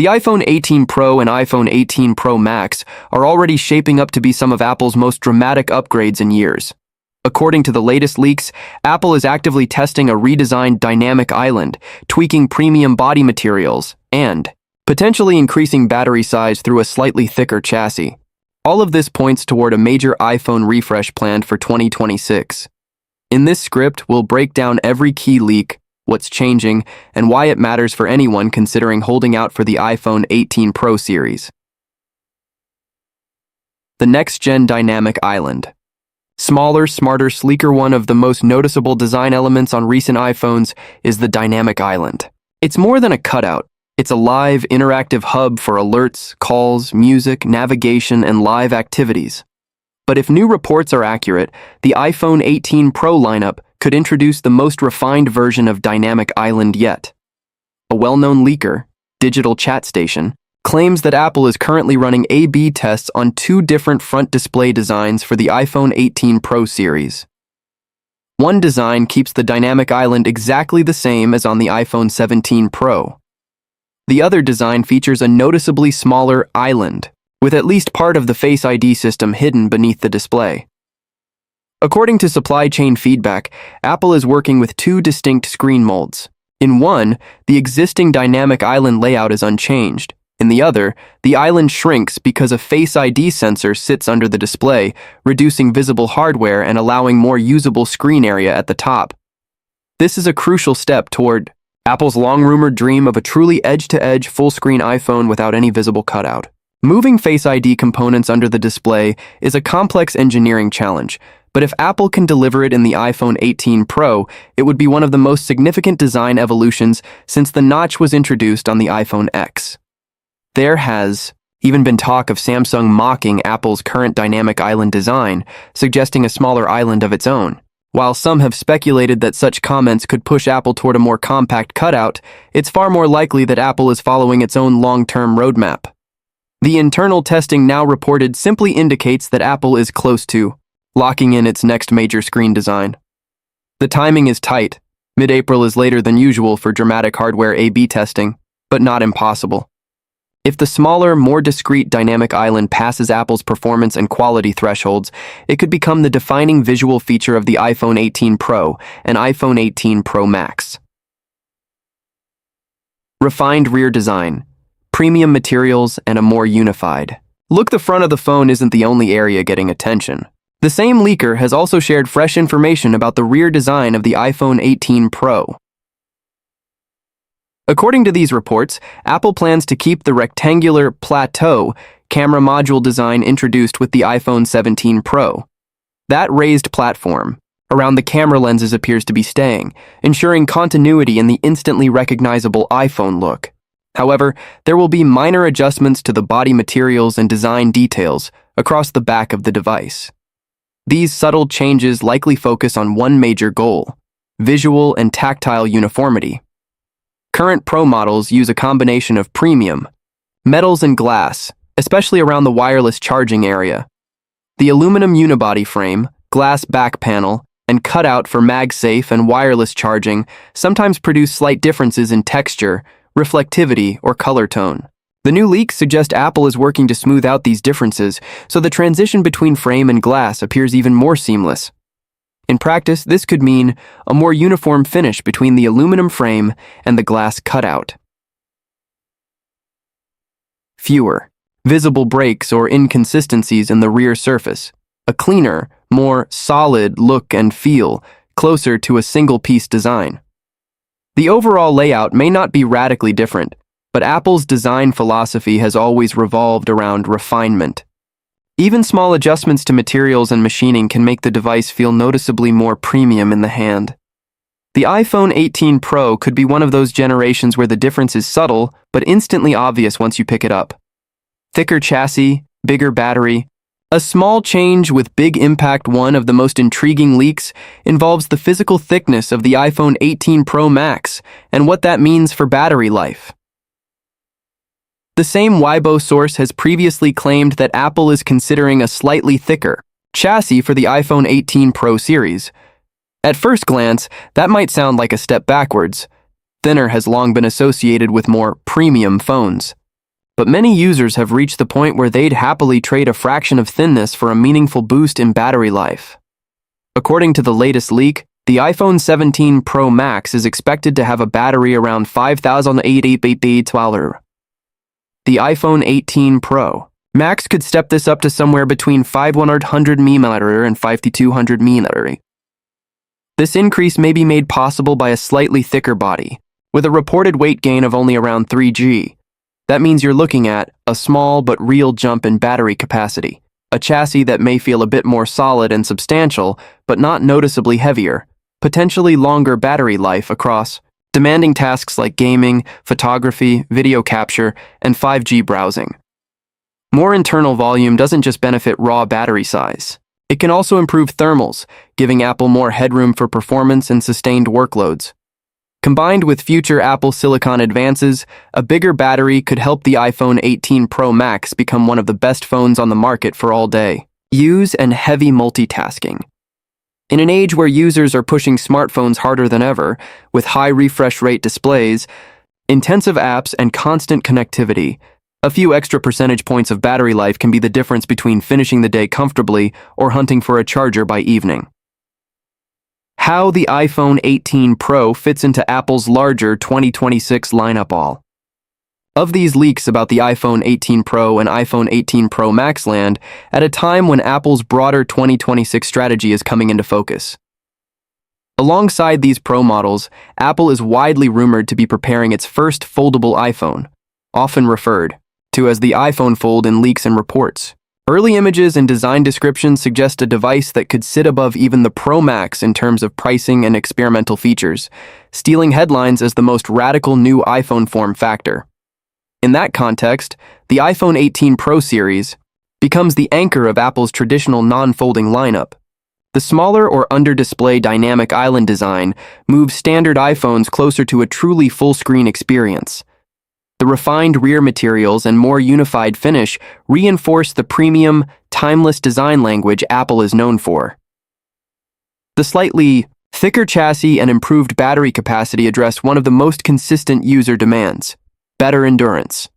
The iPhone 18 Pro and iPhone 18 Pro Max are already shaping up to be some of Apple's most dramatic upgrades in years. According to the latest leaks, Apple is actively testing a redesigned dynamic island, tweaking premium body materials, and potentially increasing battery size through a slightly thicker chassis. All of this points toward a major iPhone refresh planned for 2026. In this script, we'll break down every key leak, what's changing, and why it matters for anyone considering holding out for the iPhone 18 Pro series. The next-gen dynamic island. Smaller, smarter, sleeker. One of the most noticeable design elements on recent iPhones is the dynamic island. It's more than a cutout. It's a live, interactive hub for alerts, calls, music, navigation, and live activities. But if new reports are accurate, the iPhone 18 Pro lineup could introduce the most refined version of Dynamic Island yet. A well-known leaker, Digital Chat Station, claims that Apple is currently running A/B tests on two different front display designs for the iPhone 18 Pro series. One design keeps the Dynamic Island exactly the same as on the iPhone 17 Pro. The other design features a noticeably smaller island, with at least part of the Face ID system hidden beneath the display. According to supply chain feedback, Apple is working with two distinct screen molds. In one, the existing dynamic island layout is unchanged. In the other, the island shrinks because a Face ID sensor sits under the display, reducing visible hardware and allowing more usable screen area at the top. This is a crucial step toward Apple's long-rumored dream of a truly edge-to-edge full-screen iPhone without any visible cutout. Moving Face ID components under the display is a complex engineering challenge, but if Apple can deliver it in the iPhone 18 Pro, it would be one of the most significant design evolutions since the notch was introduced on the iPhone X. There has even been talk of Samsung mocking Apple's current dynamic island design, suggesting a smaller island of its own. While some have speculated that such comments could push Apple toward a more compact cutout, it's far more likely that Apple is following its own long-term roadmap. The internal testing now reported simply indicates that Apple is close to locking in its next major screen design. The timing is tight. Mid-April is later than usual for dramatic hardware A/B testing, but not impossible. If the smaller, more discrete dynamic island passes Apple's performance and quality thresholds, it could become the defining visual feature of the iPhone 18 Pro and iPhone 18 Pro Max. Refined rear design, premium materials, and a more unified look. The front of the phone isn't the only area getting attention. The same leaker has also shared fresh information about the rear design of the iPhone 18 Pro. According to these reports, Apple plans to keep the rectangular plateau camera module design introduced with the iPhone 17 Pro. That raised platform around the camera lenses appears to be staying, ensuring continuity in the instantly recognizable iPhone look. However, there will be minor adjustments to the body materials and design details across the back of the device. These subtle changes likely focus on one major goal: visual and tactile uniformity. Current Pro models use a combination of premium metals and glass, especially around the wireless charging area. The aluminum unibody frame, glass back panel, and cutout for MagSafe and wireless charging sometimes produce slight differences in texture, reflectivity, or color tone. The new leaks suggest Apple is working to smooth out these differences, so the transition between frame and glass appears even more seamless. In practice, this could mean a more uniform finish between the aluminum frame and the glass cutout. Fewer visible breaks or inconsistencies in the rear surface. A cleaner, more solid look and feel, closer to a single-piece design. The overall layout may not be radically different, but Apple's design philosophy has always revolved around refinement. Even small adjustments to materials and machining can make the device feel noticeably more premium in the hand. The iPhone 18 Pro could be one of those generations where the difference is subtle, but instantly obvious once you pick it up. Thicker chassis, bigger battery. A small change with big impact. One of the most intriguing leaks involves the physical thickness of the iPhone 18 Pro Max and what that means for battery life. The same Weibo source has previously claimed that Apple is considering a slightly thicker chassis for the iPhone 18 Pro series. At first glance, that might sound like a step backwards. Thinner has long been associated with more premium phones. but many users have reached the point where they'd happily trade a fraction of thinness for a meaningful boost in battery life. According to the latest leak, the iPhone 17 Pro Max is expected to have a battery around 5,812. The iPhone 18 Pro Max could step this up to somewhere between 5,100 mAh and 5,200 mAh. This increase may be made possible by a slightly thicker body, with a reported weight gain of only around 3G. That means you're looking at a small but real jump in battery capacity, a chassis that may feel a bit more solid and substantial, but not noticeably heavier, potentially longer battery life across demanding tasks like gaming, photography, video capture, and 5G browsing. More internal volume doesn't just benefit raw battery size. It can also improve thermals, giving Apple more headroom for performance and sustained workloads. Combined with future Apple Silicon advances, a bigger battery could help the iPhone 18 Pro Max become one of the best phones on the market for all-day use and heavy multitasking. In an age where users are pushing smartphones harder than ever, with high refresh rate displays, intensive apps, and constant connectivity, a few extra percentage points of battery life can be the difference between finishing the day comfortably or hunting for a charger by evening. How the iPhone 18 Pro fits into Apple's larger 2026 lineup. All of these leaks about the iPhone 18 Pro and iPhone 18 Pro Max land at a time when Apple's broader 2026 strategy is coming into focus. Alongside these Pro models, Apple is widely rumored to be preparing its first foldable iPhone, often referred to as the iPhone Fold in leaks and reports. Early images and design descriptions suggest a device that could sit above even the Pro Max in terms of pricing and experimental features, stealing headlines as the most radical new iPhone form factor. In that context, the iPhone 18 Pro series becomes the anchor of Apple's traditional non-folding lineup. The smaller or under-display dynamic island design moves standard iPhones closer to a truly full-screen experience. The refined rear materials and more unified finish reinforce the premium, timeless design language Apple is known for. The slightly thicker chassis and improved battery capacity address one of the most consistent user demands: better endurance.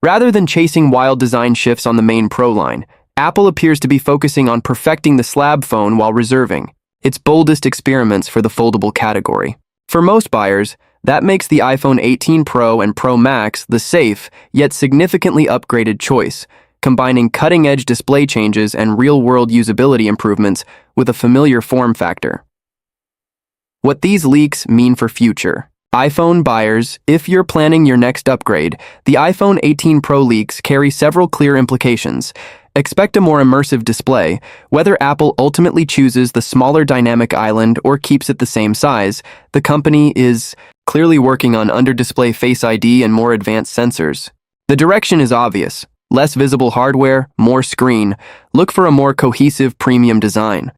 Rather than chasing wild design shifts on the main Pro line, Apple appears to be focusing on perfecting the slab phone while reserving its boldest experiments for the foldable category. For most buyers, that makes the iPhone 18 Pro and Pro Max the safe, yet significantly upgraded choice, combining cutting-edge display changes and real-world usability improvements with a familiar form factor. What these leaks mean for future iPhone buyers: if you're planning your next upgrade, the iPhone 18 Pro leaks carry several clear implications. Expect a more immersive display. Whether Apple ultimately chooses the smaller dynamic island or keeps it the same size, the company is clearly working on under-display Face ID and more advanced sensors. The direction is obvious: less visible hardware, more screen. Look for a more cohesive premium design.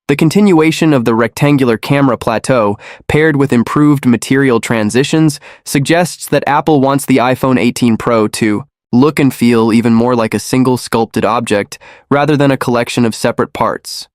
The continuation of the rectangular camera plateau, paired with improved material transitions, suggests that Apple wants the iPhone 18 Pro to look and feel even more like a single sculpted object rather than a collection of separate parts.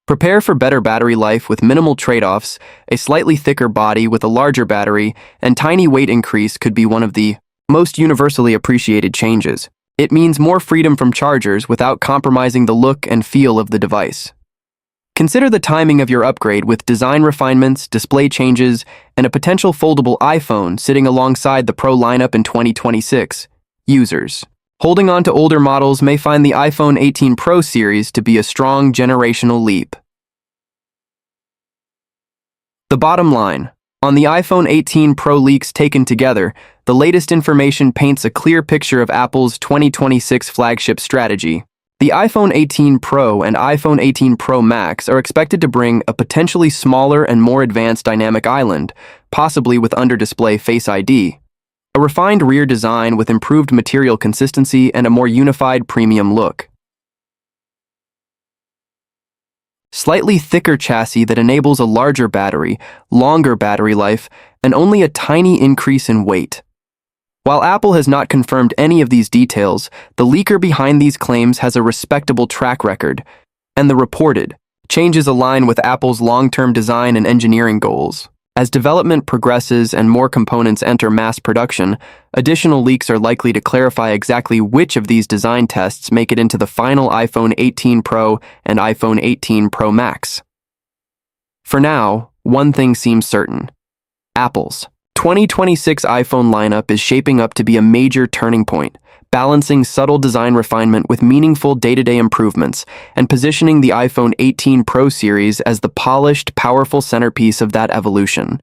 Prepare for better battery life with minimal trade-offs. A slightly thicker body with a larger battery and tiny weight increase could be one of the most universally appreciated changes. It means more freedom from chargers without compromising the look and feel of the device. Consider the timing of your upgrade with design refinements, display changes, and a potential foldable iPhone sitting alongside the Pro lineup in 2026. Users holding on to older models may find the iPhone 18 Pro series to be a strong generational leap. The bottom line: on the iPhone 18 Pro leaks taken together, the latest information paints a clear picture of Apple's 2026 flagship strategy. The iPhone 18 Pro and iPhone 18 Pro Max are expected to bring a potentially smaller and more advanced dynamic island, possibly with under-display Face ID, a refined rear design with improved material consistency and a more unified premium look. Slightly thicker chassis that enables a larger battery, longer battery life, and only a tiny increase in weight. While Apple has not confirmed any of these details, the leaker behind these claims has a respectable track record, and the reported changes align with Apple's long-term design and engineering goals. As development progresses and more components enter mass production, additional leaks are likely to clarify exactly which of these design tests make it into the final iPhone 18 Pro and iPhone 18 Pro Max. For now, one thing seems certain. Apple's 2026 iPhone lineup is shaping up to be a major turning point, balancing subtle design refinement with meaningful day-to-day improvements and positioning the iPhone 18 Pro series as the polished, powerful centerpiece of that evolution.